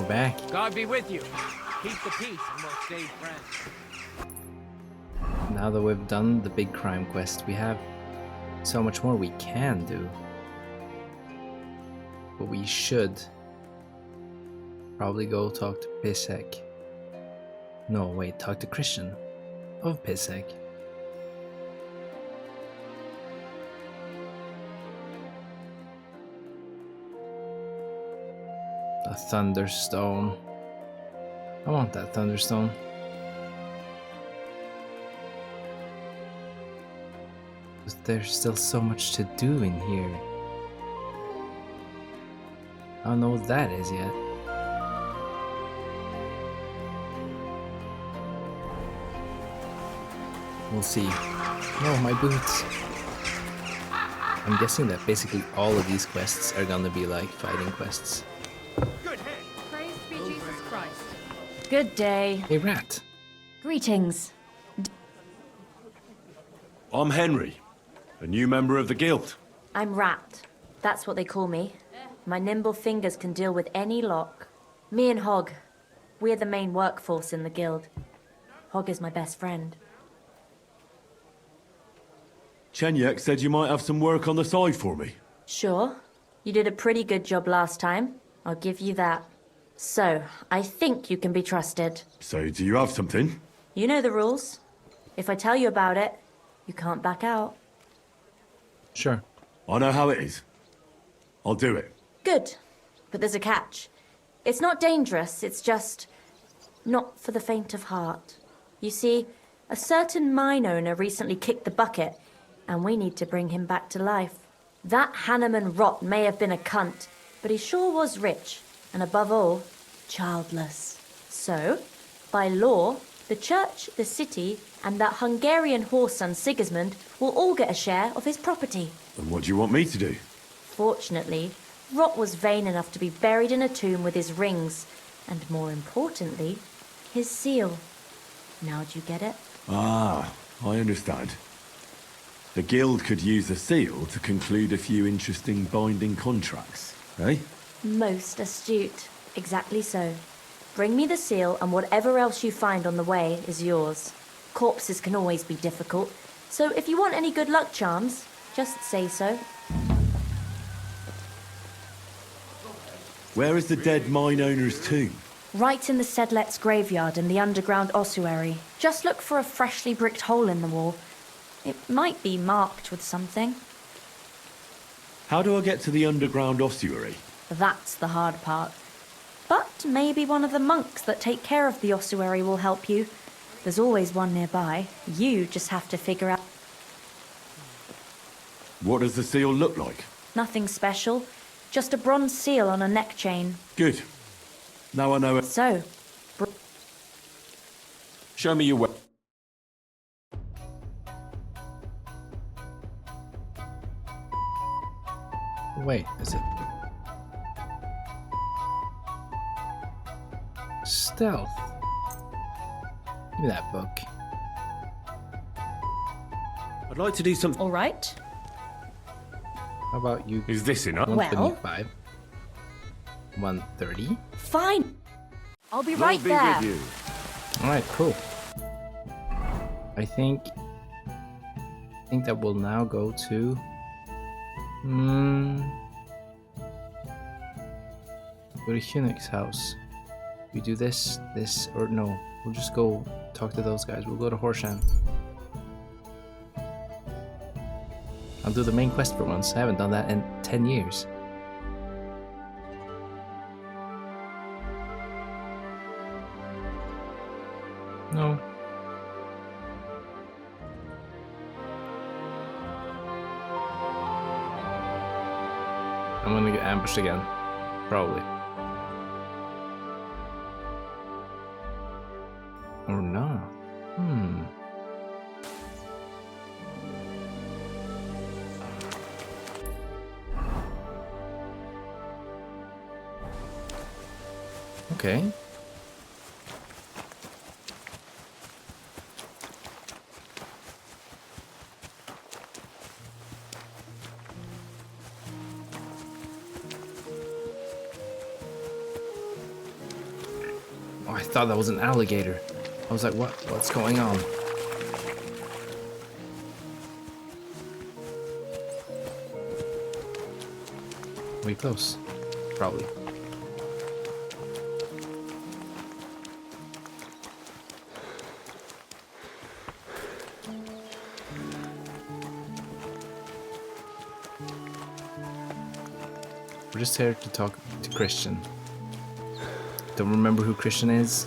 back. God be with you. Keep the peace and we'll stay friends. Now that we've done the big crime quest, we have so much more we can do. But we should probably go talk to Pisek. No, wait, talk to Christian of Pisek. A thunderstone. I want that thunderstone. But there's still so much to do in here. I don't know what that is yet. We'll see. No, my boots. I'm guessing that basically all of these quests are gonna be like fighting quests. Praise be Jesus Christ. Good day. Hey, rat. Greetings. I'm Henry, a new member of the guild. I'm Rat. That's what they call me. My nimble fingers can deal with any lock. Me and Hog, we're the main workforce in the guild. Hog is my best friend. Chenyek said you might have some work on the side for me. Sure. You did a pretty good job last time. I'll give you that. So, I think you can be trusted. So, do you have something? You know the rules. If I tell you about it, you can't back out. Sure. I know how it is. I'll do it. Good. But there's a catch. It's not dangerous, it's just not for the faint of heart. You see, a certain mine owner recently kicked the bucket, and we need to bring him back to life. That Hermann rot may have been a cunt, but he sure was rich, and above all, childless. So, by law, the church, the city, and that Hungarian whoreson Sigismund will all get a share of his property. And what do you want me to do? Fortunately, Rot was vain enough to be buried in a tomb with his rings, and more importantly, his seal. Now do you get it? Ah, I understand. The guild could use the seal to conclude a few interesting binding contracts, eh? Most astute. Exactly so. Bring me the seal, and whatever else you find on the way is yours. Corpses can always be difficult, so if you want any good luck charms, just say so. Where is the dead mine owner's tomb? Right in the Sedlet's graveyard in the underground ossuary. Just look for a freshly bricked hole in the wall. It might be marked with something. How do I get to the underground ossuary? That's the hard part. But maybe one of the monks that take care of the ossuary will help you. There's always one nearby. You just have to figure out... What does the seal look like? Nothing special. Just a bronze seal on a neck chain. Good. Now I know it. So, Show me your way. Wait, is it? Stealth. Give me that book. I'd like to do something. all right. How about you? Is this enough? 125. 130. Fine. I'll be right there. With you. Alright, cool. I think that we'll now go to go to Hunnick's house. We do this, or no, we'll just go talk to those guys. We'll go to Horsham. I'll do the main quest for once. I haven't done that in 10 years. No. I'm gonna get ambushed again. Probably. Or not. Okay. Oh, I thought that was an alligator. I was like, what? What's going on? Way close. Probably. We're just here to talk to Christian. Don't remember who Christian is?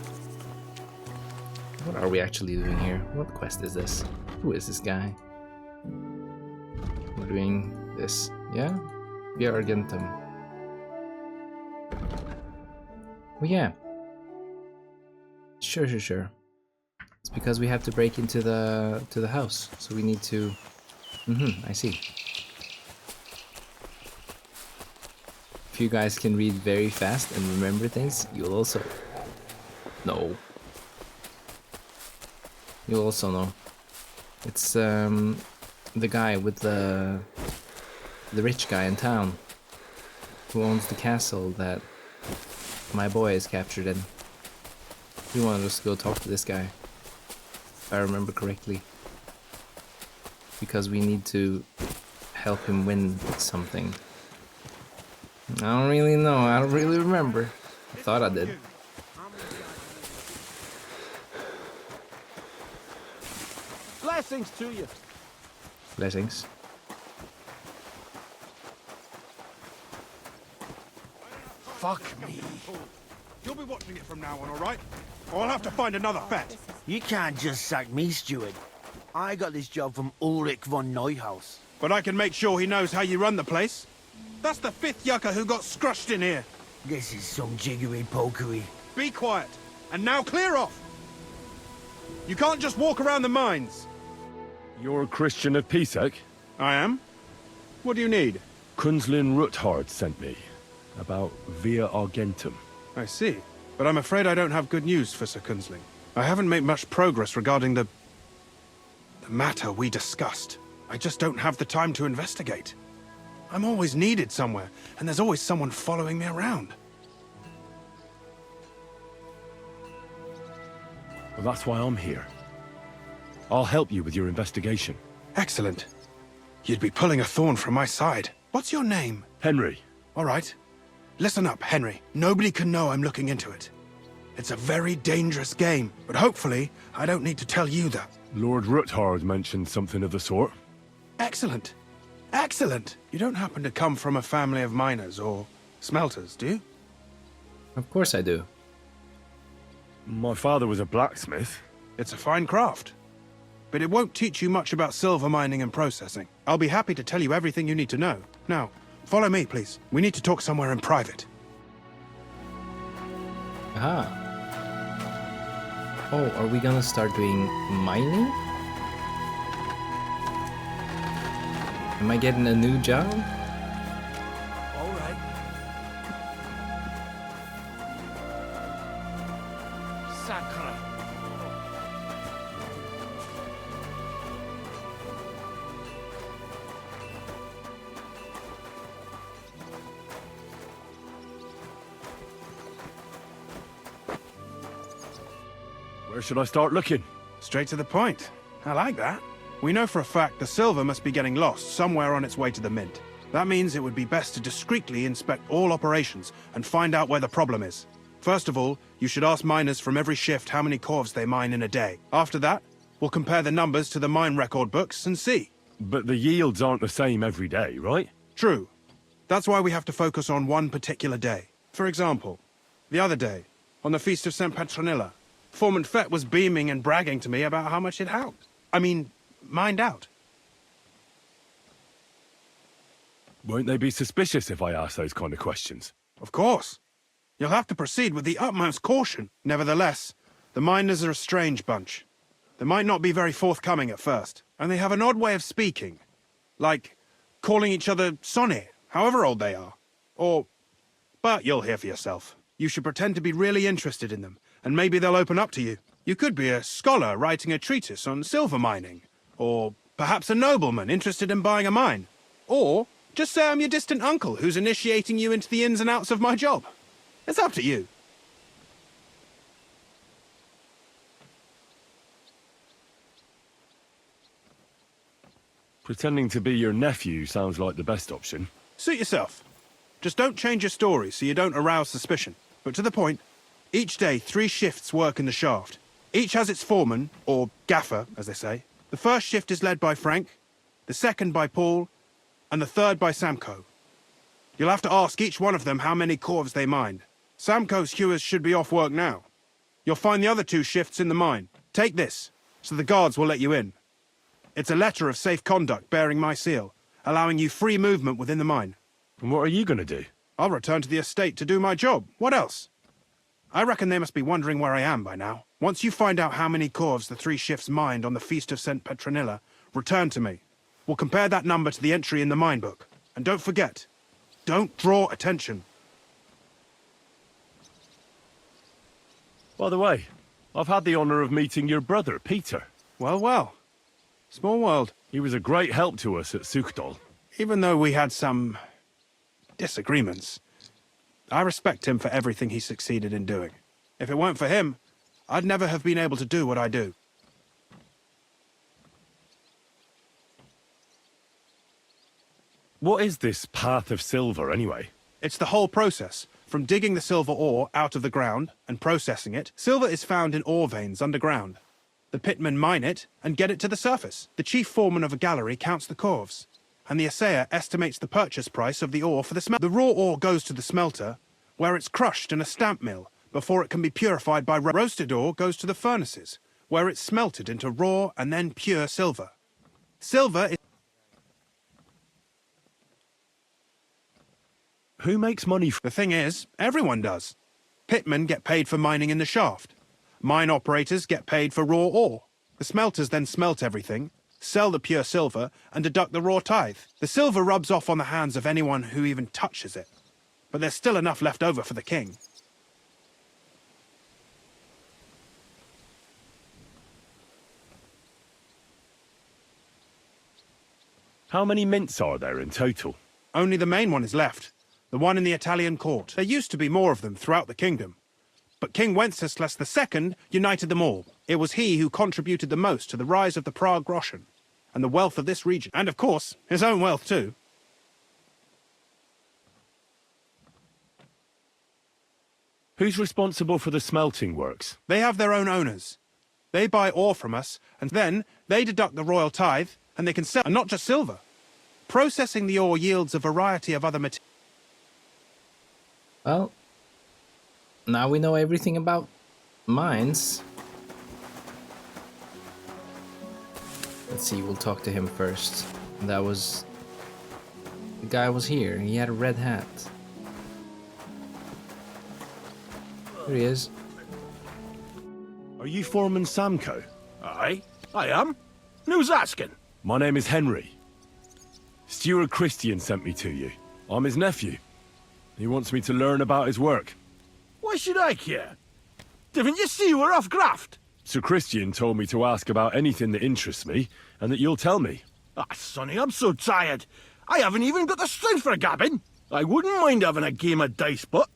What are we actually doing here? What quest is this? Who is this guy? We're doing this, yeah? Via Argentum. Oh yeah. Sure. It's because we have to break into the house, so we need to. I see. If you guys can read very fast and remember things, you'll also know. You'll also know. It's the guy with the rich guy in town who owns the castle that my boy is captured in. He wanted us to go talk to this guy, if I remember correctly, because we need to help him win something. I don't really know. I don't really remember. I thought I did. Blessings to you. Blessings. Fuck me. You'll be watching it from now on, all right? Or I'll have to find another Fett. You can't just sack me, steward. I got this job from Ulrich von Neuhaus. But I can make sure he knows how you run the place. That's the 5th yucca who got scrushed in here. This is some jiggery-pokery. Be quiet. And now clear off. You can't just walk around the mines. You're Christian of Pisek? I am. What do you need? Kunzlin Ruthard sent me. About Via Argentum. I see. But I'm afraid I don't have good news for Sir Kunzling. I haven't made much progress regarding the matter we discussed. I just don't have the time to investigate. I'm always needed somewhere, and there's always someone following me around. Well, that's why I'm here. I'll help you with your investigation. Excellent. You'd be pulling a thorn from my side. What's your name? Henry. All right. Listen up, Henry. Nobody can know I'm looking into it. It's a very dangerous game, but hopefully I don't need to tell you that. Lord Ruthard mentioned something of the sort. Excellent. Excellent! You don't happen to come from a family of miners or smelters, do you? Of course I do. My father was a blacksmith. It's a fine craft. But it won't teach you much about silver mining and processing. I'll be happy to tell you everything you need to know. Now, follow me, please. We need to talk somewhere in private. Aha. Oh, are we gonna start doing mining? Am I getting a new job? All right. Sacre. Where should I start looking? Straight to the point. I like that. We know for a fact the silver must be getting lost somewhere on its way to the mint. That means it would be best to discreetly inspect all operations and find out where the problem is. First of all, you should ask miners from every shift how many corves they mine in a day. After that, we'll compare the numbers to the mine record books and see. But the yields aren't the same every day, right? True. That's why we have to focus on one particular day. For example, the other day, on the Feast of St. Petronilla, Foreman Fett was beaming and bragging to me about how much it helped. Mined out. Won't they be suspicious if I ask those kind of questions? Of course. You'll have to proceed with the utmost caution. Nevertheless, the miners are a strange bunch. They might not be very forthcoming at first, and they have an odd way of speaking. Like calling each other Sonny, however old they are. But you'll hear for yourself. You should pretend to be really interested in them, and maybe they'll open up to you. You could be a scholar writing a treatise on silver mining. Or perhaps a nobleman interested in buying a mine. Or just say I'm your distant uncle who's initiating you into the ins and outs of my job. It's up to you. Pretending to be your nephew sounds like the best option. Suit yourself. Just don't change your story so you don't arouse suspicion. But to the point, each day 3 shifts work in the shaft. Each has its foreman, or gaffer, as they say. The first shift is led by Frank, the second by Paul, and the third by Samko. You'll have to ask each one of them how many corves they mine. Samko's hewers should be off work now. You'll find the other 2 shifts in the mine. Take this, so the guards will let you in. It's a letter of safe conduct bearing my seal, allowing you free movement within the mine. And what are you gonna do? I'll return to the estate to do my job. What else? I reckon they must be wondering where I am by now. Once you find out how many corves the 3 shifts mined on the Feast of St. Petronilla, return to me. We'll compare that number to the entry in the mine book. And don't forget, don't draw attention. By the way, I've had the honor of meeting your brother, Peter. Well, well. Small world. He was a great help to us at Suchdol. Even though we had some disagreements, I respect him for everything he succeeded in doing. If it weren't for him, I'd never have been able to do what I do. What is this Path of Silver, anyway? It's the whole process. From digging the silver ore out of the ground and processing it, silver is found in ore veins underground. The pitmen mine it and get it to the surface. The chief foreman of a gallery counts the corves, and the assayer estimates the purchase price of the ore for the smelter. The raw ore goes to the smelter, where it's crushed in a stamp mill before it can be purified by roasted ore goes to the furnaces, where it's smelted into raw and then pure silver. Silver is... Who makes money The thing is, everyone does. Pitmen get paid for mining in the shaft. Mine operators get paid for raw ore. The smelters then smelt everything, sell the pure silver, and deduct the raw tithe. The silver rubs off on the hands of anyone who even touches it. But there's still enough left over for the king. How many mints are there in total? Only the main one is left, the one in the Italian court. There used to be more of them throughout the kingdom. But King Wenceslas II united them all. It was he who contributed the most to the rise of the Prague Groschen and the wealth of this region. And of course, his own wealth too. Who's responsible for the smelting works? They have their own owners. They buy ore from us, and then they deduct the royal tithe, and they can sell, and not just silver. Processing the ore yields a variety of other materials. Well, now we know everything about mines. Let's see, we'll talk to him first. That was... The guy was here. He had a red hat. Here he is. Are you Foreman Samko? Aye, I am. Who's asking? My name is Henry. Steward Christian sent me to you. I'm his nephew. He wants me to learn about his work. Why should I care? Didn't you see we're off graft? Sir Christian told me to ask about anything that interests me, and that you'll tell me. Ah, Sonny, I'm so tired. I haven't even got the strength for gabbing. I wouldn't mind having a game of dice, but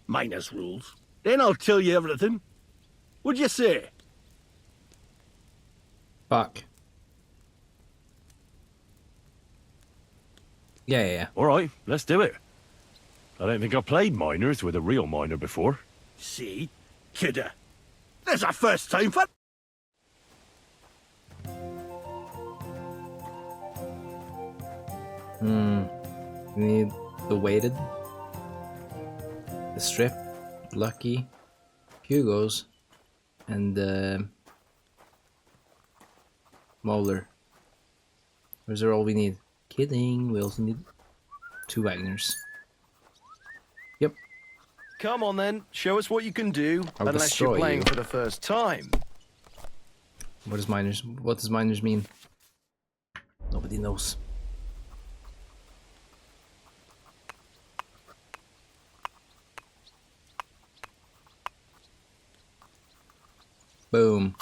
minus rules. Then I'll tell you everything. What'd you say? Fuck. Yeah. All right, let's do it. I don't think I've played miners with a real miner before. See? Kidder. There's a first time for... We need the weighted, the strip, lucky, Hugo's, and the molar. Those are all we need. Kidding, we also need 2 Wagners. Yep. Come on then, show us what you can do, I'll unless destroy you're playing you. for the first time. What does miners mean? Nobody knows. Boom.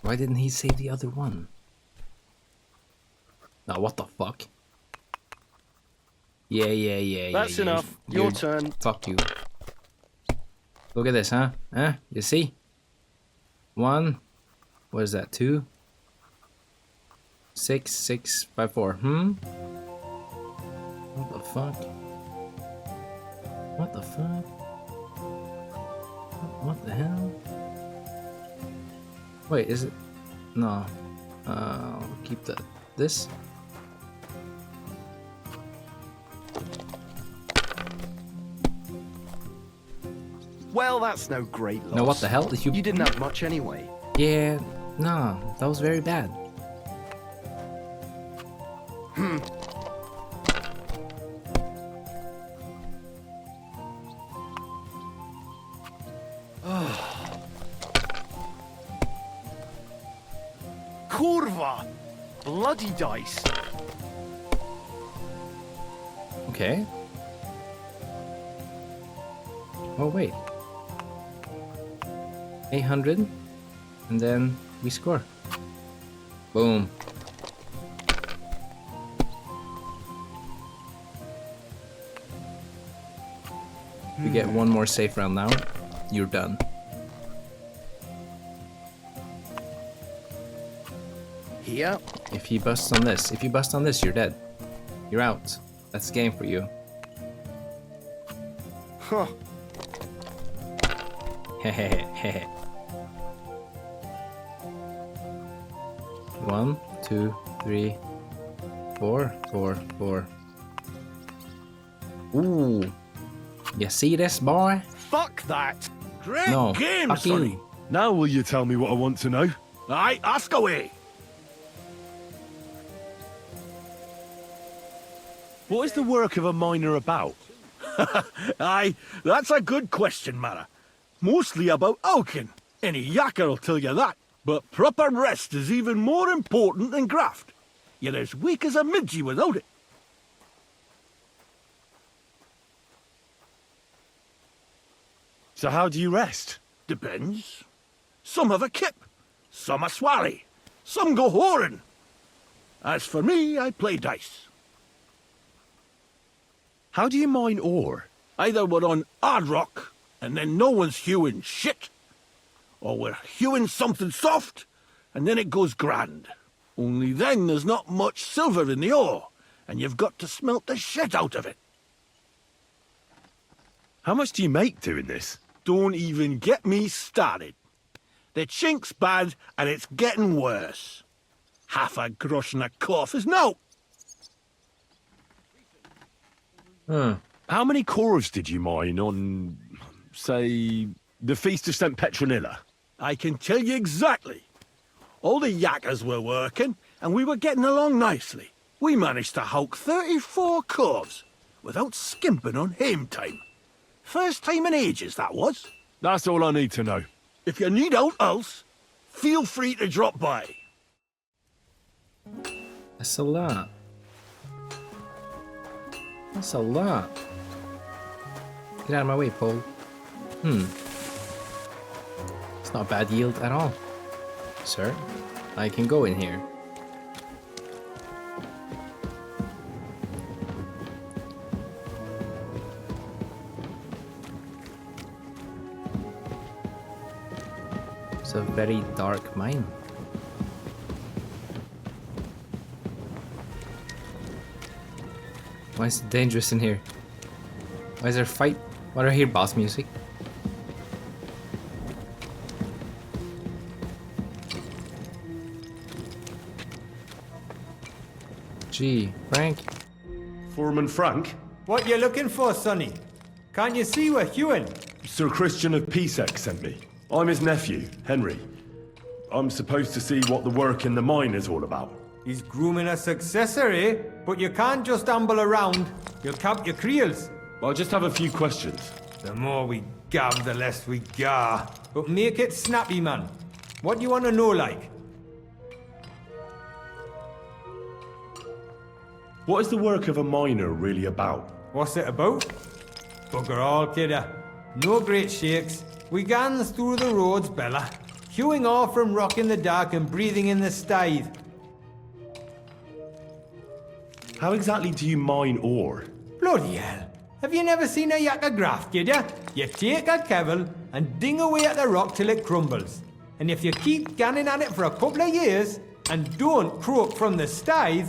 Why didn't he say the other one? Now what the fuck? Yeah. That's enough. Your turn. Fuck you. Look at this, huh? Huh? You see? 1. What is that? 2. 6, 6 by 4. What the fuck? What the fuck? What the hell? Wait, is it? No. I'll keep this. Well, that's no great loss. No, what the hell? You didn't have much anyway. Yeah, no, that was very bad. Kurva! Bloody dice. Okay. Oh, wait. 800. And then we score. Boom. If you get one more safe round now, you're done. Here. If you bust on this, you're dead. You're out. That's the game for you. Huh. Hehehe. 1, 2, 3, 4, 4, 4. Ooh. You see this, boy? Fuck that. Great No. game, Fuck Sonny. you. Now will you tell me what I want to know? Aye, ask away. What is the work of a miner about? Aye, that's a good question, Mara. Mostly about Alkin. Any yakker'll tell you that. But proper rest is even more important than graft. You're as weak as a midgie without it. So how do you rest? Depends. Some have a kip, some a swally, some go whoring. As for me, I play dice. How do you mine ore? Either we're on hard rock, and then no one's hewing shit, or we're hewing something soft, and then it goes grand. Only then there's not much silver in the ore, and you've got to smelt the shit out of it. How much do you make doing this? Don't even get me started. The chink's bad, and it's getting worse. Half a grosh and a cough is no. How many corves did you mine on, say, the Feast of St. Petronilla? I can tell you exactly. All the yakkers were working, and we were getting along nicely. We managed to hulk 34 corves without skimping on hame time. First time in ages, that was. That's all I need to know. If you need out else, feel free to drop by. That's a lot. That's a lot. Get out of my way, Paul. It's not a bad yield at all. Sir, I can go in here. It's a very dark mine. Why is it dangerous in here? Why is there a fight? Why do I hear boss music? Gee, Frank? Foreman Frank? What you looking for, Sonny? Can't you see we're hewing? Sir Christian of Pisek sent me. I'm his nephew, Henry. I'm supposed to see what the work in the mine is all about. He's grooming a successor, eh? But you can't just amble around. You'll cap your creels. I'll just have a few questions. The more we gab, the less we gar. But make it snappy, man. What do you want to know, like? What is the work of a miner really about? What's it about? Bugger all, kidder. No great shakes. We gans through the roads, Bella. Hewing off from rock in the dark and breathing in the stithe. How exactly do you mine ore? Bloody hell. Have you never seen a yak of graft, did ya? You take a kevil and ding away at the rock till it crumbles. And if you keep ganning at it for a couple of years and don't croak from the stithe,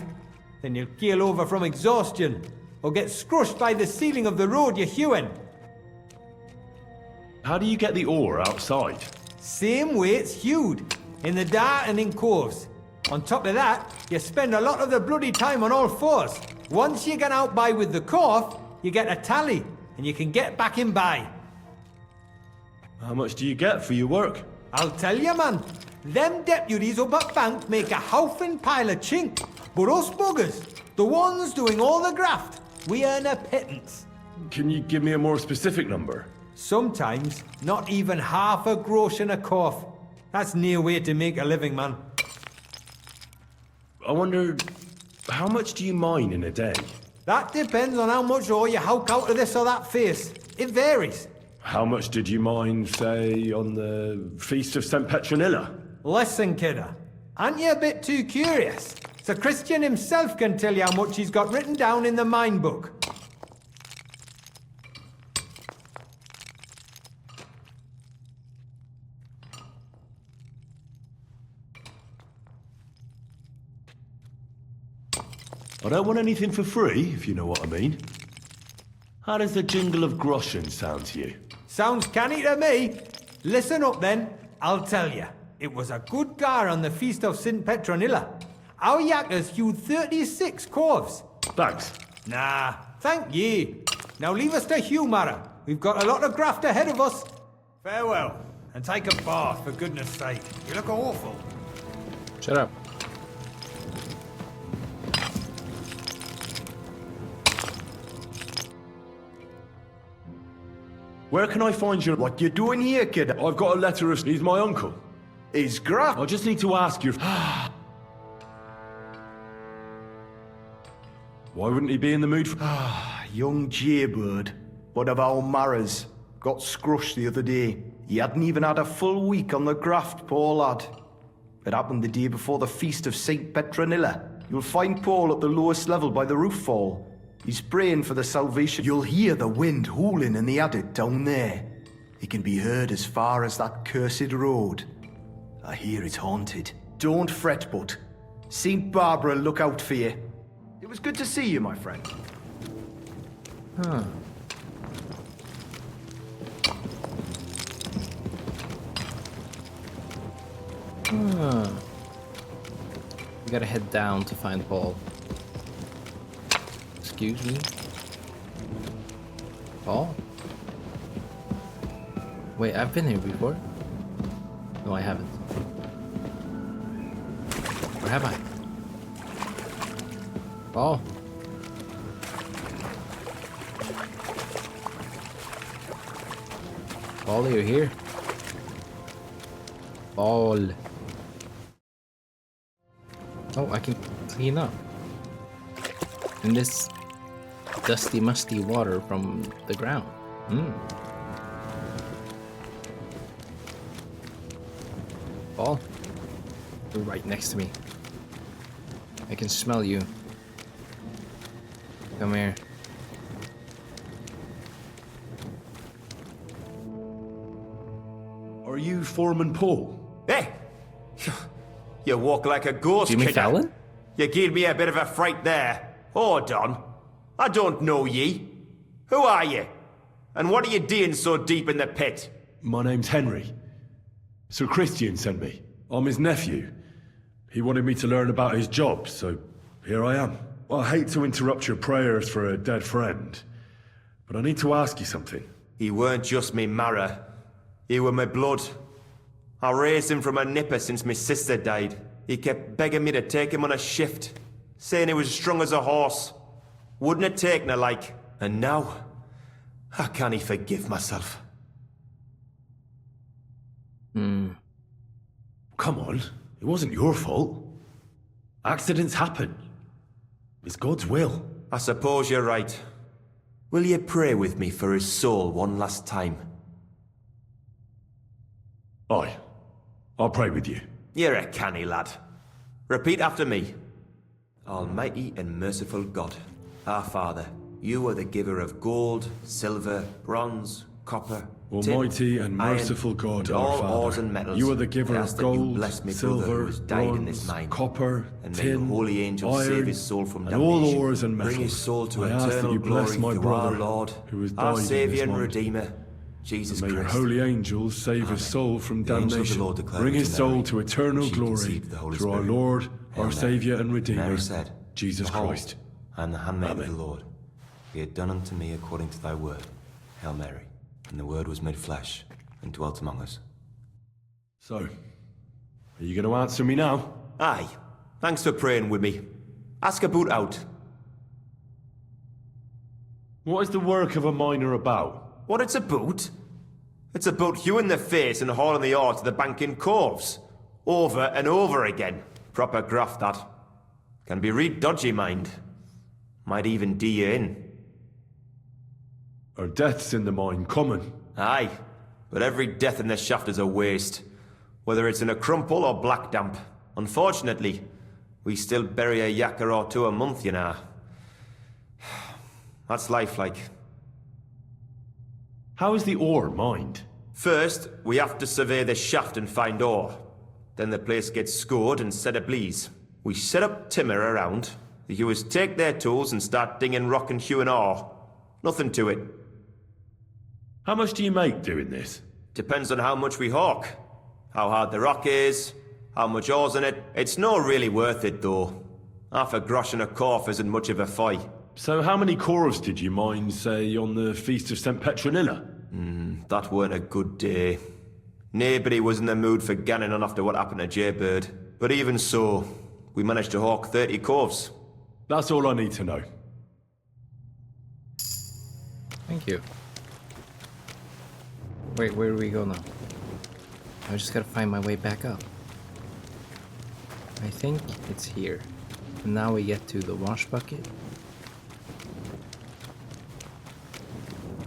then you'll keel over from exhaustion or get scrushed by the ceiling of the road you're hewing. How do you get the ore outside? Same way it's hewed, in the dark and in coves. On top of that, you spend a lot of the bloody time on all fours. Once you get out by with the corf, you get a tally, and you can get back in by. How much do you get for your work? I'll tell you, man. Them deputies up at bank make a howfing pile of chink. But us buggers, the ones doing all the graft, we earn a pittance. Can you give me a more specific number? Sometimes, not even half a grosh and a corf. That's near way to make a living, man. I wonder, how much do you mine in a day? That depends on how much ore you howk out of this or that face. It varies. How much did you mine, say, on the Feast of St. Petronilla? Listen, kidder. Aren't you a bit too curious? So Christian himself can tell you how much he's got written down in the mine book. I don't want anything for free, if you know what I mean. How does the jingle of groschen sound to you? Sounds canny to me. Listen up then, I'll tell you. It was a good gar on the Feast of St. Petronilla. Our yakkers hewed 36 corves. Thanks. Nah, thank ye. Now leave us to hew, Mara. We've got a lot of graft ahead of us. Farewell, and take a bath, for goodness sake. You look awful. Shut up. Where can I find your... What you doing here, kid? I've got a letter of... He's my uncle. Is graft? I just need to ask your... Why wouldn't he be in the mood for... Young jaybird, one of our Maras, got scrushed the other day. He hadn't even had a full week on the graft, poor lad. It happened the day before the Feast of St. Petronilla. You'll find Paul at the lowest level by the roof fall. He's praying for the salvation. You'll hear the wind howling in the adit down there. It can be heard as far as that cursed road. I hear it's haunted. Don't fret, but St. Barbara look out for you. It was good to see you, my friend. Huh. Huh. We gotta head down to find Paul. Excuse me? Paul? Wait, I've been here before? No, I haven't. Or have I? Paul? Paul, are you here? Paul. Oh, I can clean up. In this dusty, musty water from the ground. Paul, you're right next to me. I can smell you. Come here. Are you Foreman Paul? Hey! You walk like a ghost, Jimmy kidder. Fallon? You gave me a bit of a fright there. Hold on. I don't know ye. Who are you? And what are you doing so deep in the pit? My name's Henry. Sir Christian sent me. I'm his nephew. He wanted me to learn about his job, so here I am. I hate to interrupt your prayers for a dead friend, but I need to ask you something. He weren't just me marrow. He were my blood. I raised him from a nipper since my sister died. He kept begging me to take him on a shift, saying he was strong as a horse. Wouldn't it take no like. And now, I can't forgive myself. Come on, it wasn't your fault. Accidents happen. It's God's will. I suppose you're right. Will you pray with me for his soul one last time? Aye. I'll pray with you. You're a canny lad. Repeat after me. Almighty and merciful God, our Father, You are the giver of gold, silver, bronze, copper, Almighty tin, and iron, merciful God, and our all Father, ores and metals. you are the giver I of ask that you gold, bless me brother silver, who has died in this bronze, mine. copper, And may tin, the holy angel iron, save his soul from and all damnation. ores and metals. Bring his soul to I ask that eternal you bless glory my through brother, our Lord, who has our died in Saviour this and mine. Redeemer, Jesus May your Christ. holy angels save his soul from The angel of the damnation. Lord declared Bring his to soul Mary, to eternal and she glory conceived the Holy through our Spirit. Lord, Hail our Mary. Saviour and Redeemer, Mary said, Jesus Behold, Christ. I am the handmaid Amen. of the Lord. Be it done unto me according to thy word. Hail Mary. And the word was made flesh and dwelt among us. So, are you going to answer me now? Aye. Thanks for praying with me. Ask about out. What is the work of a miner about? What it's about? It's about hewing the face and hauling the ore to the bank in coves. Over and over again. Proper graft, that. Can be real dodgy, mind. Might even do you in. Are deaths in the mine common? Aye. But every death in the shaft is a waste. Whether it's in a crumple or black damp. Unfortunately, we still bury a yakka or two a month, you know. That's life like. How is the ore mined? First, we have to survey the shaft and find ore. Then the place gets scored and set ablaze. We set up timber around. The hewers take their tools and start dinging rock and hewing ore. Nothing to it. How much do you make doing this? Depends on how much we hawk. How hard the rock is, how much ore's in it. It's not really worth it, though. Half a grosh and a corf isn't much of a fight. So how many corves did you mine, say, on the Feast of St. Petronilla? That weren't a good day. Nobody was in the mood for ganning on after what happened to Jaybird. But even so, we managed to hawk 30 corves. That's all I need to know. Thank you. Wait, where do we go now? I just gotta find my way back up. I think it's here. And now we get to the wash bucket.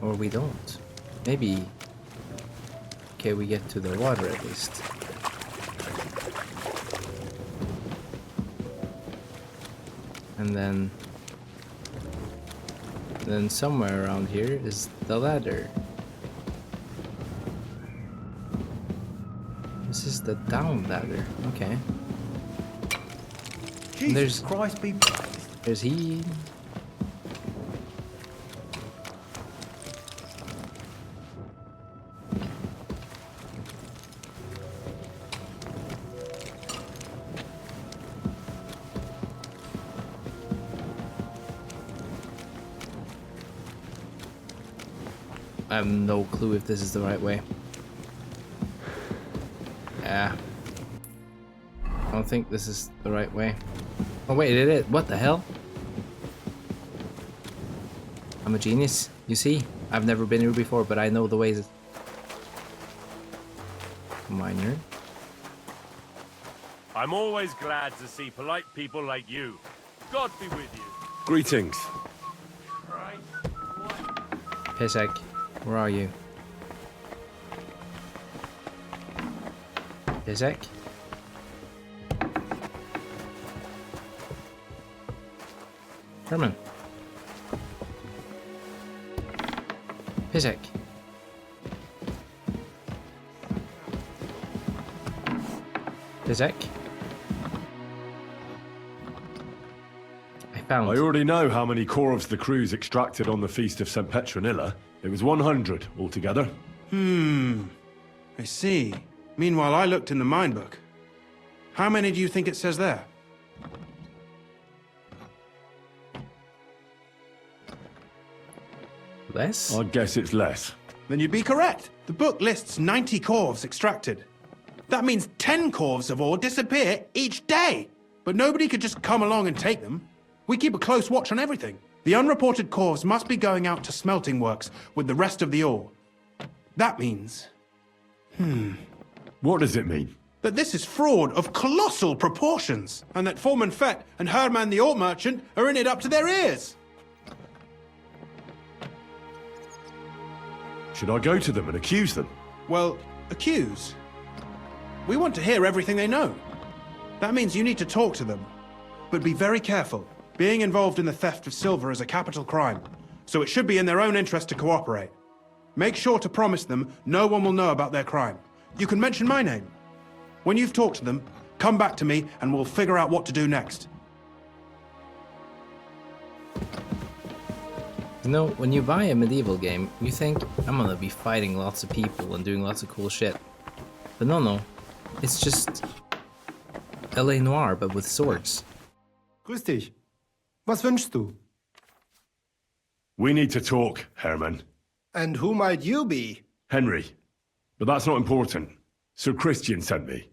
Or we don't. Maybe... Okay, we get to the water at least. And then somewhere around here is the ladder. This is the down ladder. Okay. Jesus Christ, be... There's he. I have no clue if this is the right way. Yeah. I don't think this is the right way. Oh wait, it is. What the hell? I'm a genius. You see? I've never been here before, but I know the ways. Miner. I'm always glad to see polite people like you. God be with you. Greetings. Pisek, where are you? Pisek? Hermann. Pisek. Pisek. I found. I already know how many corves the crews extracted on the Feast of St. Petronilla. It was 100 altogether. I see. Meanwhile, I looked in the mine book. How many do you think it says there? Less? I guess it's less. Then you'd be correct. The book lists 90 corves extracted. That means 10 corves of ore disappear each day. But nobody could just come along and take them. We keep a close watch on everything. The unreported corves must be going out to smelting works with the rest of the ore. That means... What does it mean? that this is fraud of colossal proportions, and that Foreman Fett and Hermann the ore merchant are in it up to their ears. Should I go to them and accuse them? Well, accuse? We want to hear everything they know. That means you need to talk to them. But be very careful. Being involved in the theft of silver is a capital crime, so it should be in their own interest to cooperate. Make sure to promise them no one will know about their crime. You can mention my name. When you've talked to them, come back to me and we'll figure out what to do next. You know, when you buy a medieval game, you think, I'm gonna be fighting lots of people and doing lots of cool shit. But no. It's just LA Noire, but with swords. Grüß dich. Was wünschst du? We need to talk, Hermann. And who might you be? Henry. But that's not important. Sir Christian sent me.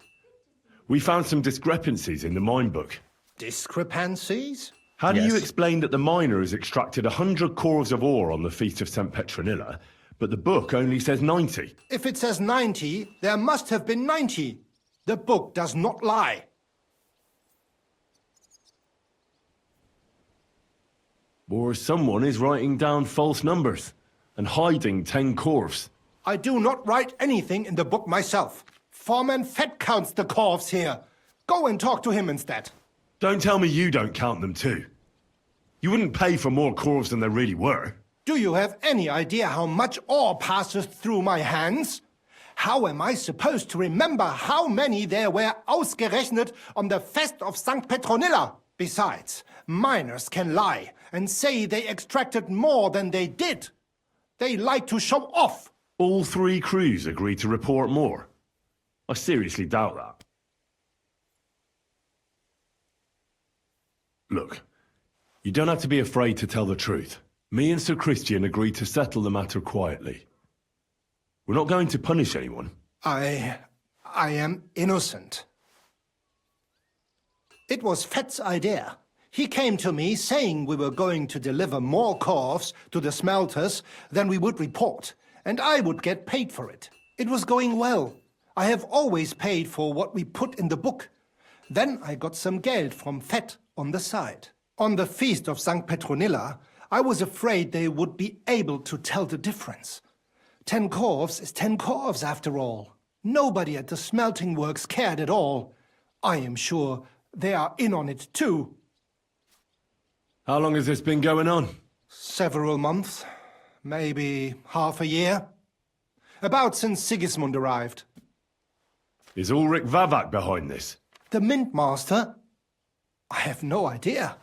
We found some discrepancies in the mine book. Discrepancies? How do Yes. you explain that the miner has extracted 100 cores of ore on the Feast of St. Petronilla, but the book only says 90? If it says 90, there must have been 90. The book does not lie. Or someone is writing down false numbers and hiding 10 cores. I do not write anything in the book myself. Foreman Fett counts the corves here. Go and talk to him instead. Don't tell me you don't count them too. You wouldn't pay for more cores than there really were. Do you have any idea how much ore passes through my hands? How am I supposed to remember how many there were ausgerechnet on the Fest of St. Petronilla? Besides, miners can lie and say they extracted more than they did. They like to show off. All 3 crews agreed to report more. I seriously doubt that. Look, you don't have to be afraid to tell the truth. Me and Sir Christian agreed to settle the matter quietly. We're not going to punish anyone. I am innocent. It was Fett's idea. He came to me saying we were going to deliver more corves to the smelters than we would report, and I would get paid for it. It was going well. I have always paid for what we put in the book. Then I got some geld from Fett on the side. On the Feast of St. Petronilla, I was afraid they would be able to tell the difference. 10 corves is 10 corves after all. Nobody at the smelting works cared at all. I am sure they are in on it too. How long has this been going on? Several months, maybe half a year. About since Sigismund arrived. Is Ulrich Vavak behind this? The Mint Master? I have no idea.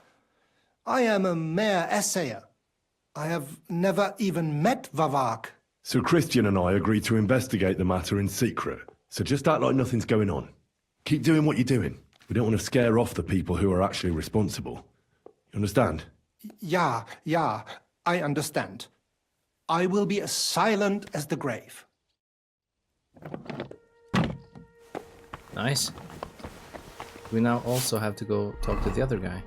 I am a mere assayer. I have never even met Vavak. Sir Christian and I agreed to investigate the matter in secret, so just act like nothing's going on. Keep doing what you're doing. We don't want to scare off the people who are actually responsible. You understand? Yeah, I understand. I will be as silent as the grave. Nice. We now also have to go talk to the other guy.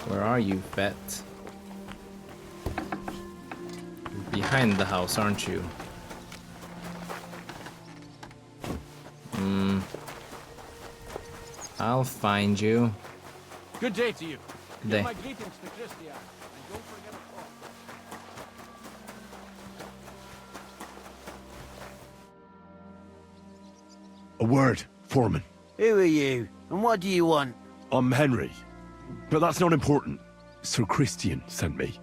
Where are you, Fett? You're behind the house, aren't you? I'll find you. Good day to you. Good day. Give my greetings to Christian, and don't forget Paul. A word, Foreman. Who are you? And what do you want? I'm Henry. But that's not important. Sir Christian sent me.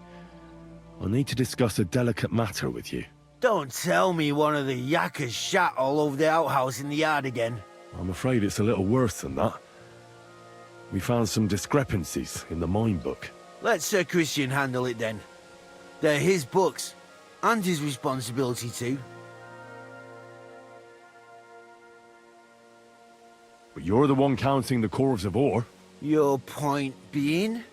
I need to discuss a delicate matter with you. Don't tell me one of the yakkers shat all over the outhouse in the yard again. I'm afraid it's a little worse than that. We found some discrepancies in the mine book. Let Sir Christian handle it then. They're his books, and his responsibility too. But you're the one counting the corves of ore. Your point being?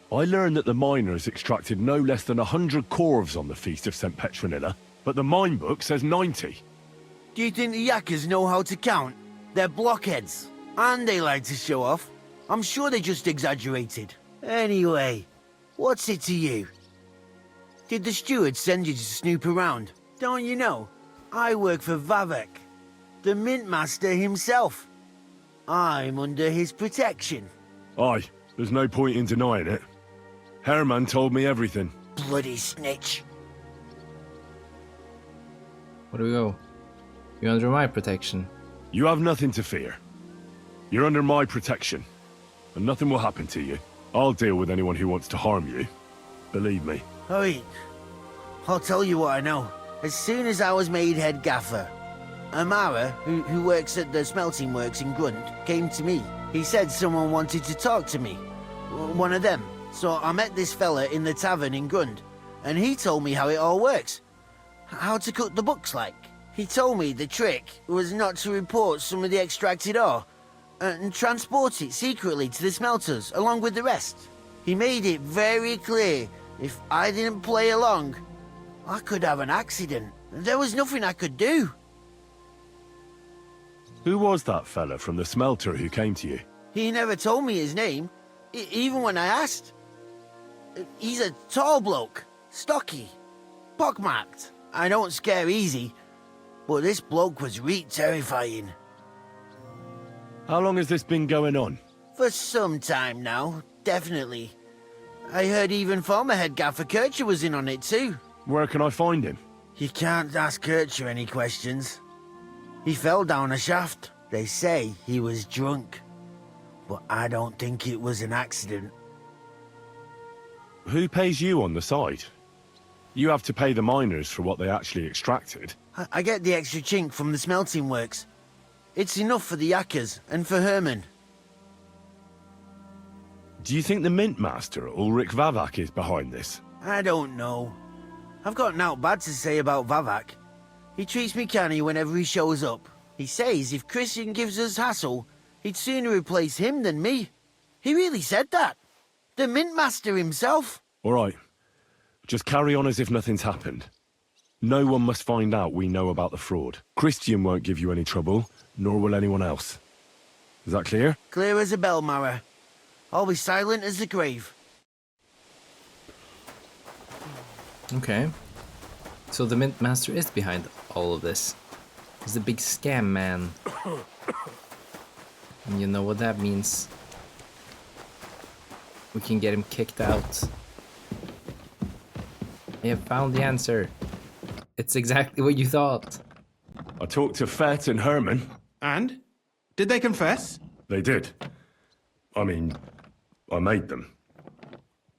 I learned that the miners extracted no less than 100 corves on the Feast of St. Petronilla, but the mine book says 90. Do you think the yakkers know how to count? They're blockheads, and they like to show off. I'm sure they just exaggerated. Anyway, what's it to you? Did the steward send you to snoop around? Don't you know? I work for Vavek, the mint master himself. I'm under his protection. Aye, there's no point in denying it. Hermann told me everything. Bloody snitch. Where do we go? You're under my protection. You have nothing to fear. You're under my protection. and nothing will happen to you. I'll deal with anyone who wants to harm you. Believe me. Oi, I'll tell you what I know. As soon as I was made head gaffer, Amara, who works at the smelting works in Grunt, came to me. He said someone wanted to talk to me. One of them. So I met this fella in the tavern in Grunt, and he told me how it all works. How to cook the books like. He told me the trick was not to report some of the extracted ore, and transport it secretly to the smelters along with the rest. He made it very clear if I didn't play along, I could have an accident. There was nothing I could do. Who was that fella from the smelter who came to you? He never told me his name, even when I asked. He's a tall bloke, stocky, pockmarked. I don't scare easy, but this bloke was terrifying. How long has this been going on? For some time now, definitely. I heard even former head gaffer Kircher was in on it too. Where can I find him? You can't ask Kircher any questions. He fell down a shaft. They say he was drunk, but I don't think it was an accident. Who pays you on the side? You have to pay the miners for what they actually extracted. I get the extra chink from the smelting works. It's enough for the yakkers and for Hermann. Do you think the mint master, Ulrich Vavak, is behind this? I don't know. I've got naught bad to say about Vavak. He treats me canny whenever he shows up. He says if Christian gives us hassle, he'd sooner replace him than me. He really said that. The mint master himself. All right. Just carry on as if nothing's happened. No one must find out we know about the fraud. Christian won't give you any trouble, nor will anyone else. Is that clear? Clear as a bell, Mara. I'll be silent as the grave. Okay. So the Mint Master is behind all of this. He's a big scam man. And you know what that means. We can get him kicked out. I have found the answer. It's exactly what you thought. I talked to Fett and Hermann. And? Did they confess? They did. I mean, I made them.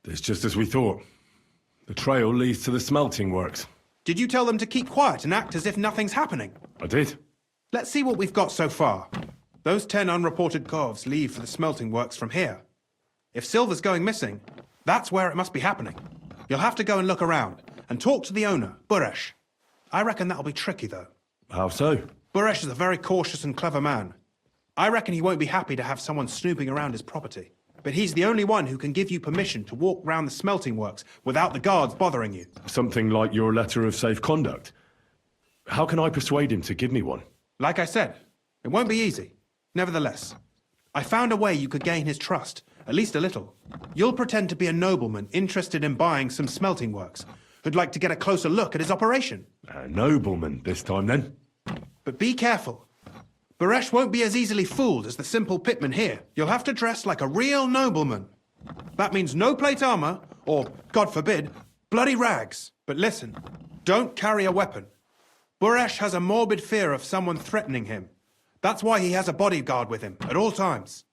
It's just as we thought. The trail leads to the smelting works. Did you tell them to keep quiet and act as if nothing's happening? I did. Let's see what we've got so far. Those 10 unreported corves leave for the smelting works from here. If silver's going missing, that's where it must be happening. You'll have to go and look around and talk to the owner, Buresh. I reckon that'll be tricky, though. How so? Buresh is a very cautious and clever man. I reckon he won't be happy to have someone snooping around his property. But he's the only one who can give you permission to walk round the smelting works without the guards bothering you. Something like your letter of safe conduct. How can I persuade him to give me one? Like I said, it won't be easy. Nevertheless, I found a way you could gain his trust, at least a little. You'll pretend to be a nobleman interested in buying some smelting works, who'd like to get a closer look at his operation. A nobleman this time, then? But be careful. Buresh won't be as easily fooled as the simple pitman here. You'll have to dress like a real nobleman. That means no plate armor, or, God forbid, bloody rags. But listen, don't carry a weapon. Buresh has a morbid fear of someone threatening him. That's why he has a bodyguard with him at all times.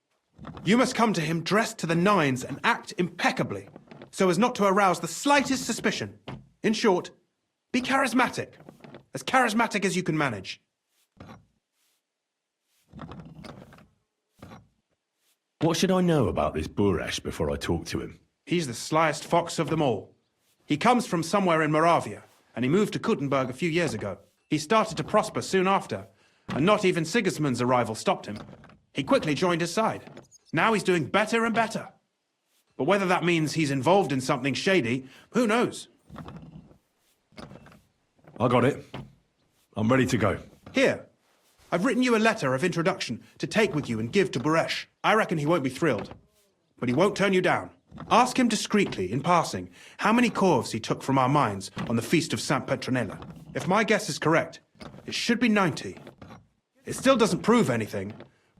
You must come to him dressed to the nines and act impeccably, so as not to arouse the slightest suspicion. In short, be charismatic as you can manage. What should I know about this Buresh before I talk to him? He's the slyest fox of them all. He comes from somewhere in Moravia, and he moved to Kuttenberg a few years ago. He started to prosper soon after, and not even Sigismund's arrival stopped him. He quickly joined his side. Now he's doing better and better. But whether that means he's involved in something shady, who knows? I got it. I'm ready to go. Here. I've written you a letter of introduction to take with you and give to Buresh. I reckon he won't be thrilled, but he won't turn you down. Ask him discreetly, in passing, how many corves he took from our mines on the feast of Saint Petronella. If my guess is correct, it should be 90. It still doesn't prove anything,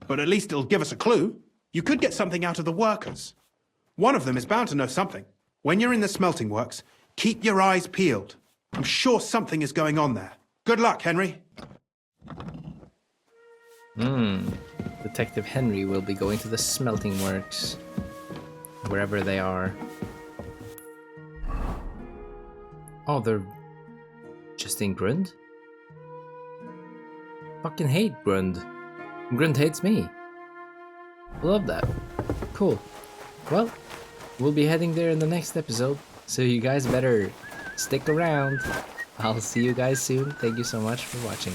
but at least it'll give us a clue. You could get something out of the workers. One of them is bound to know something. When you're in the smelting works, keep your eyes peeled. I'm sure something is going on there. Good luck, Henry. Detective Henry will be going to the smelting works, wherever they are. Oh, they're just in Grund? Fucking hate Grund. Grund hates me. Love that. Cool. Well, we'll be heading there in the next episode, so you guys better stick around. I'll see you guys soon. Thank you so much for watching.